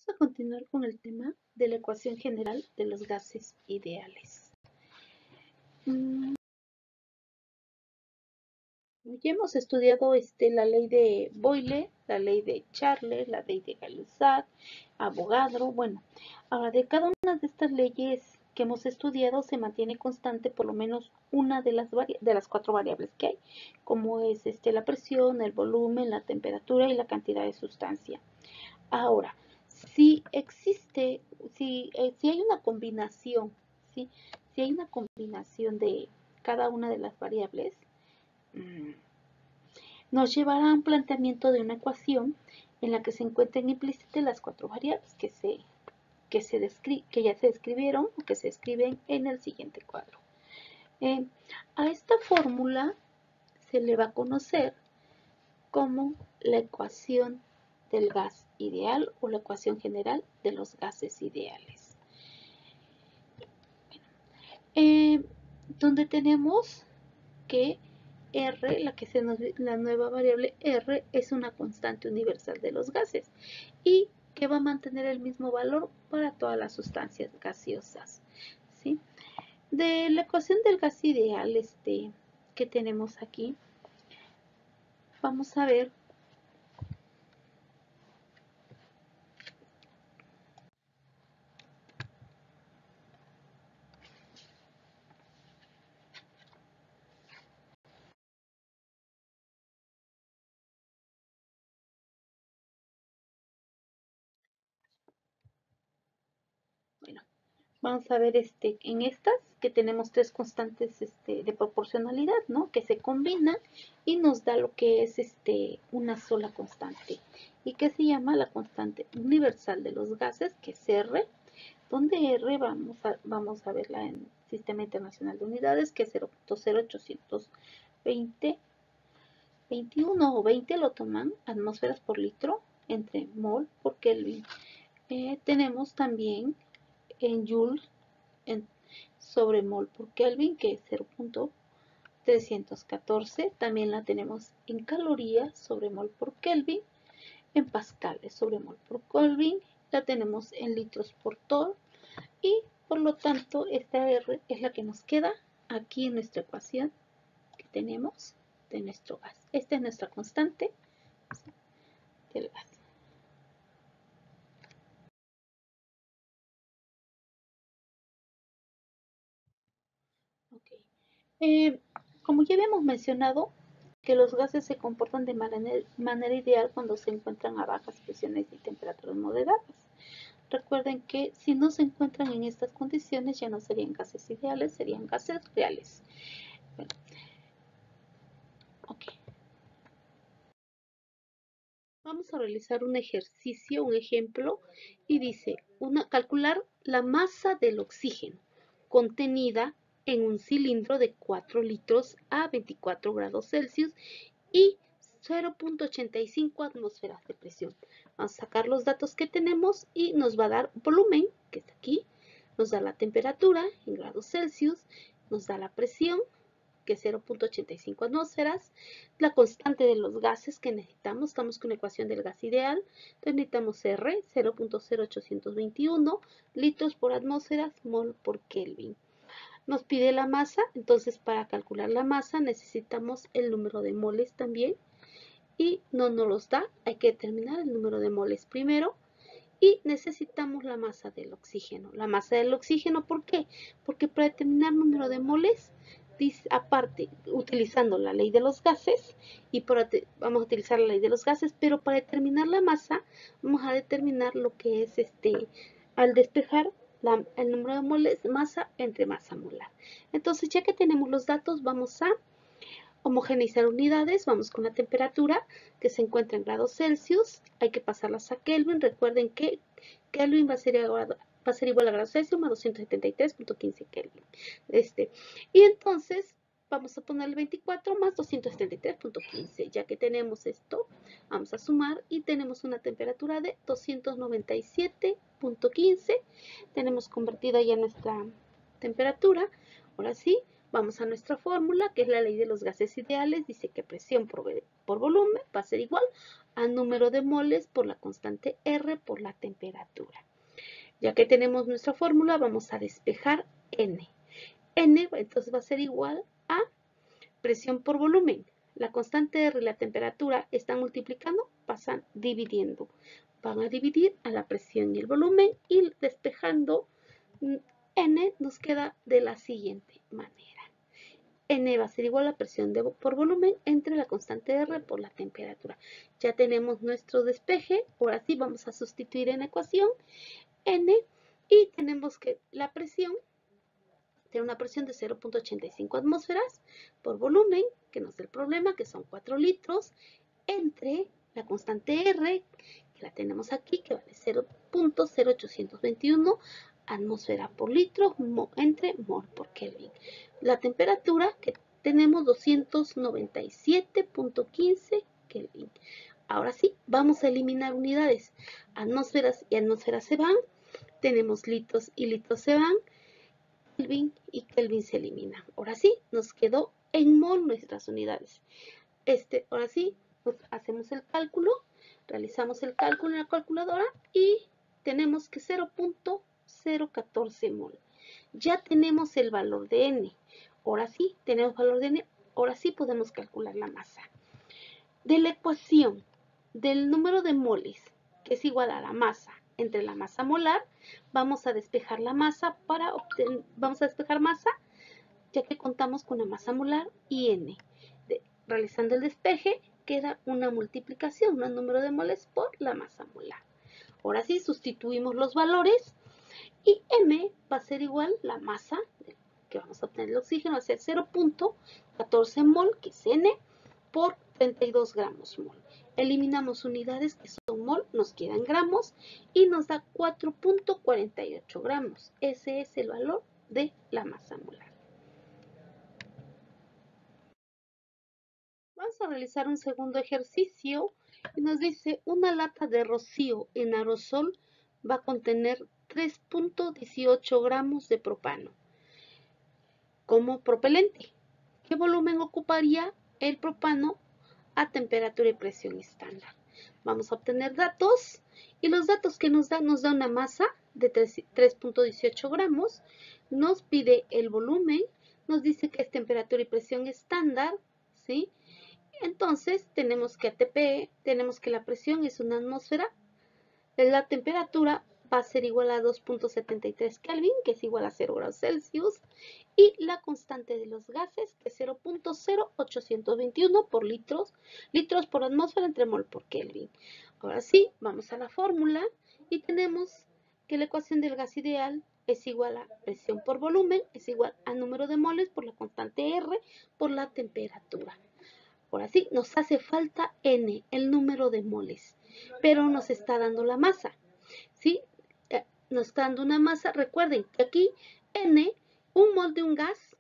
Vamos a continuar con el tema de la ecuación general de los gases ideales. Ya hemos estudiado la ley de Boyle, la ley de Charles, la ley de Gay-Lussac, Avogadro. Bueno, ahora de cada una de estas leyes que hemos estudiado se mantiene constante por lo menos una de las cuatro variables que hay, como es la presión, el volumen, la temperatura y la cantidad de sustancia. Ahora, si existe, si hay una combinación, ¿sí? Si hay una combinación de cada una de las variables, nos llevará a un planteamiento de una ecuación en la que se encuentren implícitas las cuatro variables que ya se describieron o que se escriben en el siguiente cuadro. A esta fórmula se le va a conocer como la ecuación del gas ideal o la ecuación general de los gases ideales. Donde tenemos que R, la nueva variable R, es una constante universal de los gases y que va a mantener el mismo valor para todas las sustancias gaseosas, ¿sí? De la ecuación del gas ideal que tenemos aquí, vamos a ver bueno, vamos a ver en estas que tenemos tres constantes de proporcionalidad, ¿no? Que se combinan y nos da lo que es una sola constante y que se llama la constante universal de los gases, que es R, donde R vamos a verla en el Sistema Internacional de Unidades, que es 0.0820 21 o 20 lo toman atmósferas por litro entre mol por Kelvin. Tenemos también en joules sobre mol por Kelvin, que es 0.314. También la tenemos en calorías sobre mol por Kelvin, en pascales sobre mol por Kelvin, la tenemos en litros por torr y por lo tanto esta R es la que nos queda aquí en nuestra ecuación que tenemos de nuestro gas. Esta es nuestra constante del gas. Okay. Como ya habíamos mencionado, que los gases se comportan de manera ideal cuando se encuentran a bajas presiones y temperaturas moderadas. Recuerden que si no se encuentran en estas condiciones ya no serían gases ideales, serían gases reales. Bueno, okay. Vamos a realizar un ejercicio, un ejemplo, y dice, calcular la masa del oxígeno contenida en un cilindro de 4 litros a 24 grados Celsius y 0.85 atmósferas de presión. Vamos a sacar los datos que tenemos y nos va a dar volumen, que está aquí, nos da la temperatura en grados Celsius, nos da la presión, que es 0.85 atmósferas, la constante de los gases que necesitamos, estamos con la ecuación del gas ideal, entonces necesitamos R, 0.0821 litros por atmósfera, mol por Kelvin. Nos pide la masa, entonces para calcular la masa necesitamos el número de moles también, y no nos los da, hay que determinar el número de moles primero, y necesitamos la masa del oxígeno. La masa del oxígeno, ¿por qué? Porque para determinar el número de moles, aparte, utilizando la ley de los gases, vamos a utilizar la ley de los gases, pero para determinar la masa, vamos a determinar lo que es al despejar el número de moles, masa entre masa molar. Entonces, ya que tenemos los datos, vamos a homogeneizar unidades, vamos con la temperatura que se encuentra en grados Celsius, hay que pasarlas a Kelvin, recuerden que Kelvin va a ser igual a grados Celsius más 273.15 Kelvin. Y entonces vamos a poner el 24 más 273.15, ya que tenemos esto, vamos a sumar y tenemos una temperatura de 297.15, tenemos convertida ya nuestra temperatura, ahora sí, vamos a nuestra fórmula, que es la ley de los gases ideales. Dice que presión por volumen va a ser igual a número de moles por la constante R por la temperatura. Ya que tenemos nuestra fórmula, vamos a despejar N. N entonces va a ser igual a presión por volumen. La constante R y la temperatura están multiplicando, pasan dividiendo. Van a dividir a la presión y el volumen y despejando N nos queda de la siguiente manera. N va a ser igual a presión por volumen entre la constante R por la temperatura. Ya tenemos nuestro despeje. Ahora sí vamos a sustituir en la ecuación N y tenemos que la presión tiene una presión de 0.85 atmósferas por volumen, que no es el problema, que son 4 litros, entre la constante R, que la tenemos aquí, que vale 0.0821 atmósfera por litro entre mol por Kelvin. La temperatura que tenemos 297.15 Kelvin. Ahora sí, vamos a eliminar unidades. Atmósferas y atmósferas se van. Tenemos litros y litros se van. Kelvin y Kelvin se eliminan. Ahora sí, nos quedó en mol nuestras unidades. Ahora sí, pues hacemos el cálculo, realizamos el cálculo en la calculadora y tenemos que 0.014 mol. Ya tenemos el valor de N. Ahora sí, tenemos valor de N. Ahora sí podemos calcular la masa. De la ecuación del número de moles, que es igual a la masa entre la masa molar, vamos a despejar la masa vamos a despejar masa, ya que contamos con la masa molar y N. Realizando el despeje, queda una multiplicación, un número de moles por la masa molar. Ahora sí, sustituimos los valores y M va a ser igual la masa que vamos a obtener el oxígeno, va a ser 0.14 mol, que es N, por 32 gramos mol. Eliminamos unidades que son mol, nos quedan gramos y nos da 4.48 gramos. Ese es el valor de la masa molar. Vamos a realizar un segundo ejercicio y nos dice una lata de rocío en aerosol va a contener 3.18 gramos de propano como propelente. ¿Qué volumen ocuparía el propano a temperatura y presión estándar? Vamos a obtener datos y los datos que nos da una masa de 3.18 gramos, nos pide el volumen, nos dice que es temperatura y presión estándar, ¿sí? Entonces tenemos que ATP, tenemos que la presión es una atmósfera, la temperatura va a ser igual a 2.73 Kelvin, que es igual a 0 grados Celsius, y la constante de los gases, que es 0.0821 por litros por atmósfera entre mol por Kelvin. Ahora sí, vamos a la fórmula y tenemos que la ecuación del gas ideal es igual a presión por volumen, es igual a número de moles por la constante R por la temperatura. Ahora sí, nos hace falta N, el número de moles, pero nos está dando la masa, ¿sí? Nos está dando una masa. Recuerden que aquí N, un mol de un gas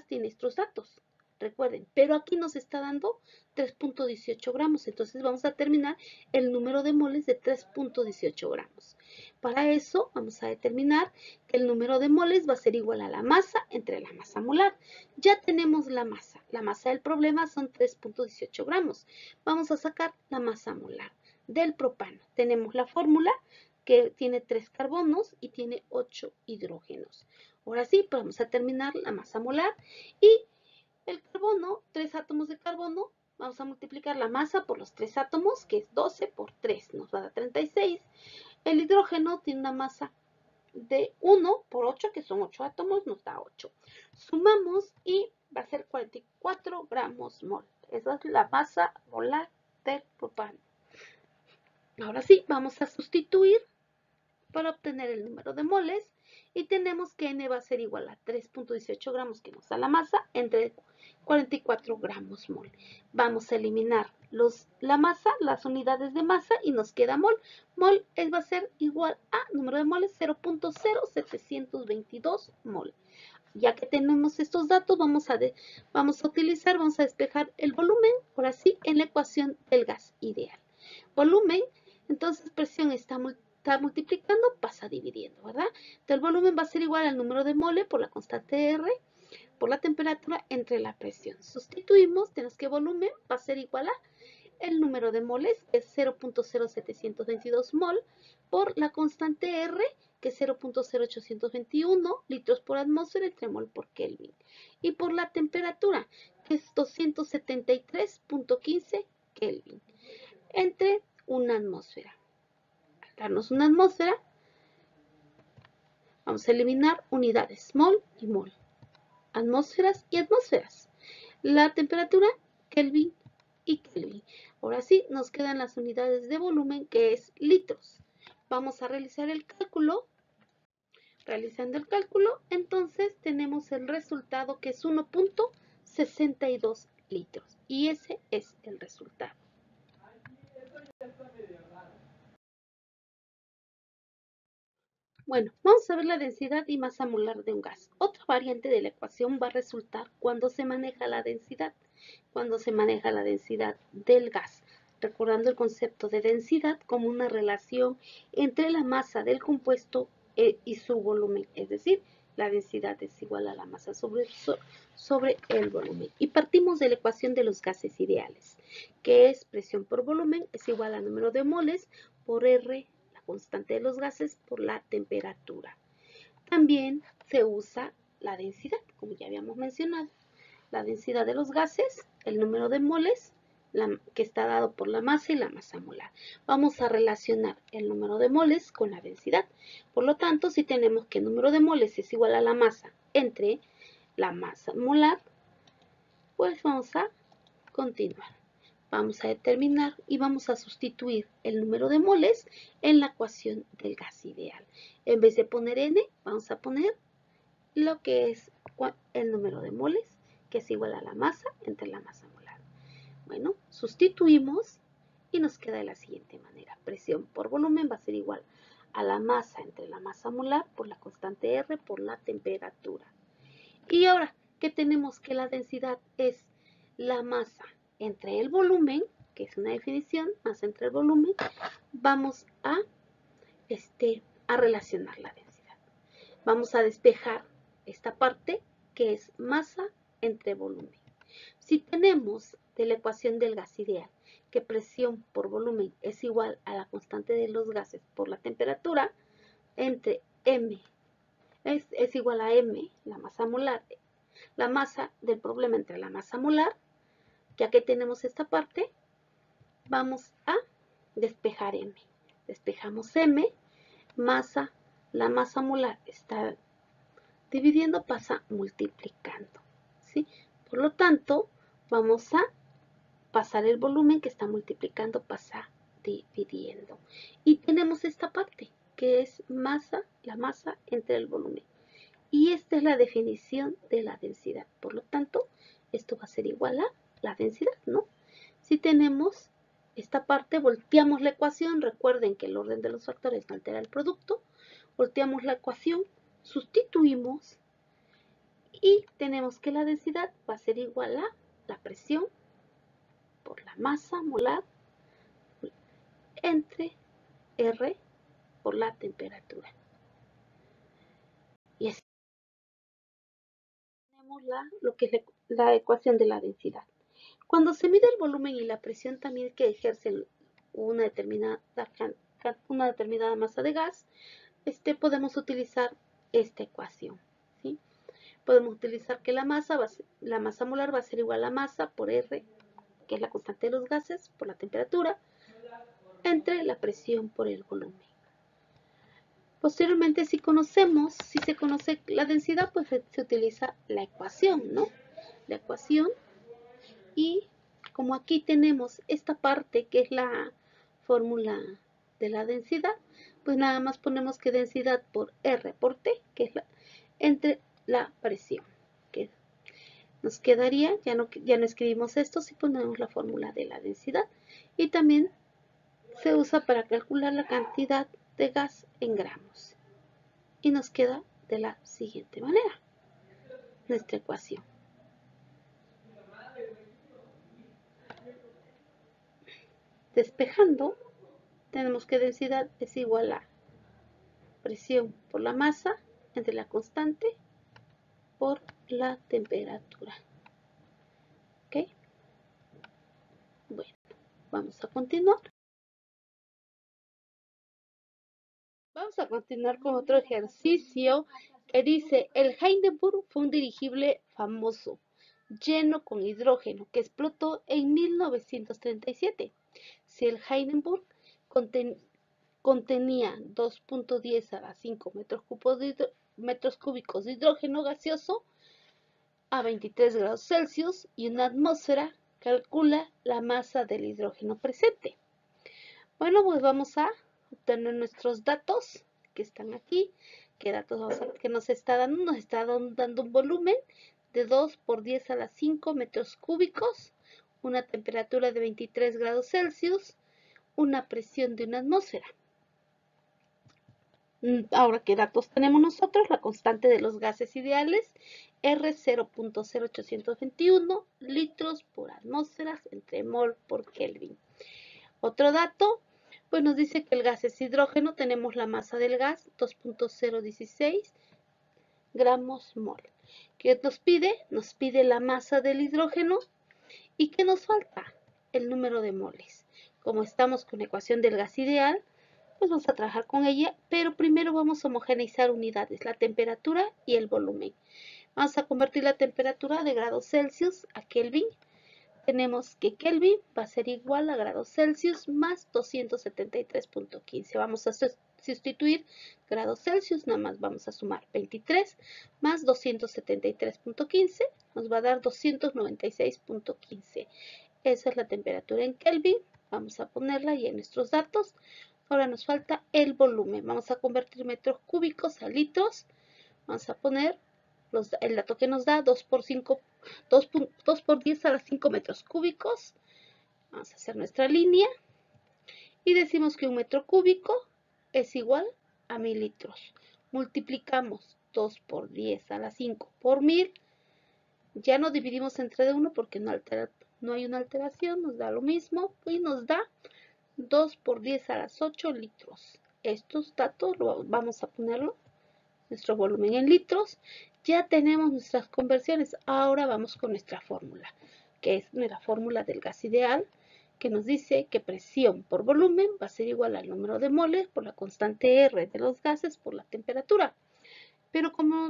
tiene estos datos, recuerden, pero aquí nos está dando 3.18 gramos, entonces vamos a determinar el número de moles de 3.18 gramos. Para eso vamos a determinar que el número de moles va a ser igual a la masa entre la masa molar. Ya tenemos la masa del problema son 3.18 gramos. Vamos a sacar la masa molar del propano. Tenemos la fórmula que tiene 3 carbonos y tiene 8 hidrógenos. Ahora sí, vamos a terminar la masa molar y el carbono, 3 átomos de carbono, vamos a multiplicar la masa por los 3 átomos, que es 12 por 3, nos va a dar 36. El hidrógeno tiene una masa de 1 por 8, que son 8 átomos, nos da 8. Sumamos y va a ser 44 gramos mol. Esa es la masa molar del propano. Ahora sí, vamos a sustituir para obtener el número de moles y tenemos que N va a ser igual a 3.18 gramos, que nos da la masa, entre 44 gramos mol. Vamos a eliminar la masa, las unidades de masa y nos queda mol. Mol va a ser igual a número de moles 0.0722 mol. Ya que tenemos estos datos, vamos a despejar el volumen, ahora sí, en la ecuación del gas ideal. Volumen, entonces presión está multiplicando, pasa dividiendo, ¿verdad? Entonces el volumen va a ser igual al número de mole por la constante R por la temperatura entre la presión. Sustituimos, tenemos que volumen va a ser igual a el número de moles, que es 0.0722 mol, por la constante R, que es 0.0821 litros por atmósfera entre mol por Kelvin. Y por la temperatura, que es 273.15 Kelvin, entre una atmósfera. Al darnos una atmósfera, vamos a eliminar unidades, mol y mol, atmósferas y atmósferas. La temperatura, Kelvin y Kelvin. Ahora sí, nos quedan las unidades de volumen, que es litros. Vamos a realizar el cálculo. Realizando el cálculo, entonces tenemos el resultado, que es 1.62 litros. Y ese es el resultado. Bueno, vamos a ver la densidad y masa molar de un gas. Otra variante de la ecuación va a resultar cuando se maneja la densidad. Cuando se maneja la densidad del gas, recordando el concepto de densidad como una relación entre la masa del compuesto y su volumen, es decir, la densidad es igual a la masa sobre el volumen. Y partimos de la ecuación de los gases ideales, que es presión por volumen es igual a número de moles por R, la constante de los gases, por la temperatura. También se usa la densidad, como ya habíamos mencionado. La densidad de los gases, el número de moles, que está dado por la masa y la masa molar. Vamos a relacionar el número de moles con la densidad. Por lo tanto, si tenemos que el número de moles es igual a la masa entre la masa molar, pues vamos a continuar. Vamos a determinar y vamos a sustituir el número de moles en la ecuación del gas ideal. En vez de poner N, vamos a poner lo que es el número de moles, que es igual a la masa entre la masa molar. Bueno, sustituimos y nos queda de la siguiente manera. Presión por volumen va a ser igual a la masa entre la masa molar por la constante R por la temperatura. Y ahora que tenemos que la densidad es la masa entre el volumen, que es una definición, masa entre el volumen, vamos a relacionar la densidad. Vamos a despejar esta parte que es masa entre volumen. Si tenemos de la ecuación del gas ideal que presión por volumen es igual a la constante de los gases por la temperatura, entre M es igual a M, la masa molar, la masa del problema entre la masa molar, ya que tenemos esta parte, vamos a despejar M. Despejamos M, masa, la masa molar está dividiendo, pasa multiplicando, ¿sí? Por lo tanto, vamos a pasar el volumen que está multiplicando, pasa dividiendo. Y tenemos esta parte, que es masa, la masa entre el volumen. Y esta es la definición de la densidad. Por lo tanto, esto va a ser igual a la densidad, ¿no? Si tenemos esta parte, volteamos la ecuación. Recuerden que el orden de los factores no altera el producto. Volteamos la ecuación, sustituimos y tenemos que la densidad va a ser igual a la presión por la masa molar entre R por la temperatura. Y así tenemos lo que es la ecuación de la densidad. Cuando se mide el volumen y la presión también que ejercen una determinada masa de gas, podemos utilizar esta ecuación, ¿sí? Podemos utilizar que la masa molar va a ser igual a masa por R, que es la constante de los gases, por la temperatura, entre la presión por el volumen. Posteriormente, si se conoce la densidad, pues se utiliza la ecuación, ¿no? La ecuación, y como aquí tenemos esta parte que es la fórmula de la densidad, pues nada más ponemos que densidad por R por T, que es entre la presión, que nos quedaría, ya no escribimos esto, si ponemos la fórmula de la densidad, y también se usa para calcular la cantidad de gas en gramos. Y nos queda de la siguiente manera nuestra ecuación. Despejando, tenemos que densidad es igual a presión por la masa entre la constante por la temperatura. ¿Ok? Bueno. Vamos a continuar. Vamos a continuar con otro ejercicio que dice, el Hindenburg fue un dirigible famoso, lleno con hidrógeno, que explotó en 1937. Si el Hindenburg contenía 2.10 a la 5 metros cúbicos de hidrógeno gaseoso a 23 grados Celsius y una atmósfera, calcula la masa del hidrógeno presente. Bueno, pues vamos a obtener nuestros datos que están aquí. ¿Qué datos que nos está dando? Nos está dando un volumen de 2 por 10 a la 5 metros cúbicos, una temperatura de 23 grados Celsius, una presión de una atmósfera. Ahora, ¿qué datos tenemos nosotros? La constante de los gases ideales, R 0.0821 litros por atmósfera entre mol por Kelvin. Otro dato, pues nos dice que el gas es hidrógeno, tenemos la masa del gas, 2.016 gramos mol. ¿Qué nos pide? Nos pide la masa del hidrógeno. ¿Y qué nos falta? El número de moles. Como estamos con la ecuación del gas ideal, pues vamos a trabajar con ella, pero primero vamos a homogeneizar unidades, la temperatura y el volumen. Vamos a convertir la temperatura de grados Celsius a Kelvin. Tenemos que Kelvin va a ser igual a grados Celsius más 273.15. Vamos a sustituir grados Celsius, nada más vamos a sumar 23 más 273.15, nos va a dar 296.15. Esa es la temperatura en Kelvin. Vamos a ponerla ahí en nuestros datos. Ahora nos falta el volumen. Vamos a convertir metros cúbicos a litros. Vamos a poner el dato que nos da 2 por 10 a la 5 metros cúbicos. Vamos a hacer nuestra línea y decimos que un metro cúbico es igual a 1000 litros. Multiplicamos 2 por 10 a la 5 por 1000. Ya no dividimos entre de 1 porque no hay una alteración, nos da lo mismo y nos da 2 por 10 a las 8 litros. Estos datos vamos a ponerlo, nuestro volumen en litros. Ya tenemos nuestras conversiones. Ahora vamos con nuestra fórmula, que es la fórmula del gas ideal, que nos dice que presión por volumen va a ser igual al número de moles por la constante R de los gases por la temperatura. Pero como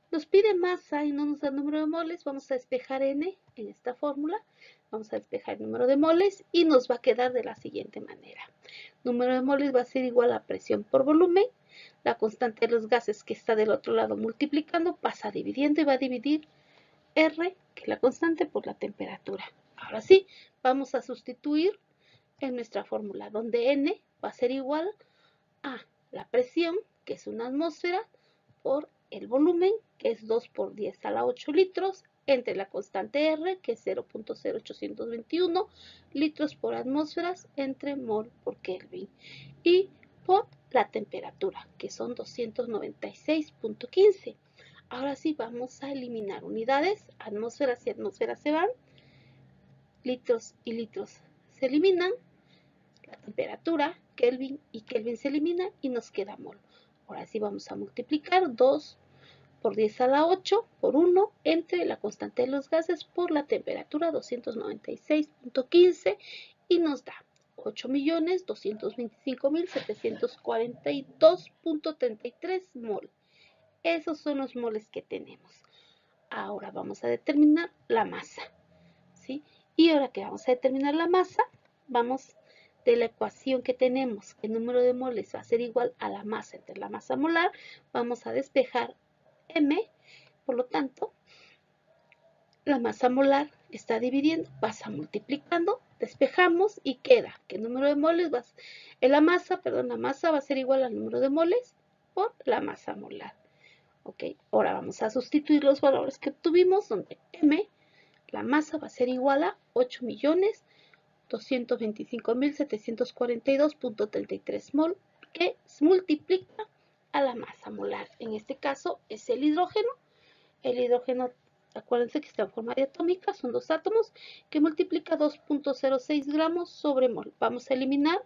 nos pide masa y no nos da el número de moles, vamos a despejar N en esta fórmula. Vamos a despejar el número de moles y nos va a quedar de la siguiente manera. Número de moles va a ser igual a presión por volumen. La constante de los gases que está del otro lado multiplicando pasa dividiendo y va a dividir R, que es la constante, por la temperatura. Ahora sí, vamos a sustituir en nuestra fórmula, donde N va a ser igual a la presión, que es una atmósfera, por el volumen, que es 2 por 10 a la 8 litros, entre la constante R, que es 0.0821 litros por atmósferas, entre mol por Kelvin, y por la temperatura, que son 296.15. Ahora sí vamos a eliminar unidades, atmósferas y atmósferas se van, litros y litros se eliminan, la temperatura, Kelvin y Kelvin se eliminan y nos queda mol. Ahora sí vamos a multiplicar 2 por 10 a la 8 por 1 entre la constante de los gases por la temperatura, 296.15, y nos da 8.225.742.33 mol. Esos son los moles que tenemos. Ahora vamos a determinar la masa, ¿sí? Y ahora que vamos a determinar la masa, vamos de la ecuación que tenemos, que el número de moles va a ser igual a la masa entre la masa molar, vamos a despejar M, por lo tanto, la masa molar está dividiendo, pasa multiplicando, despejamos y queda que el número de moles la masa va a ser igual al número de moles por la masa molar. Ok, ahora vamos a sustituir los valores que obtuvimos, donde M, la masa va a ser igual a 8.225.742.33 mol, que se multiplica a la masa molar. En este caso es el hidrógeno. El hidrógeno, acuérdense que está en forma diatómica, son dos átomos, que multiplica 2.06 gramos sobre mol. Vamos a eliminar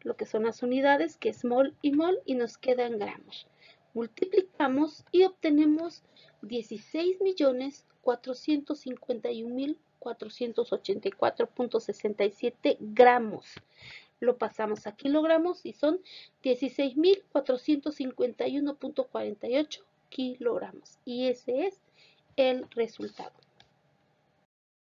lo que son las unidades, que es mol, y nos quedan gramos. Multiplicamos y obtenemos 16.451.400 16.484.67 gramos. Lo pasamos a kilogramos y son 16.451.48 kilogramos. Y ese es el resultado.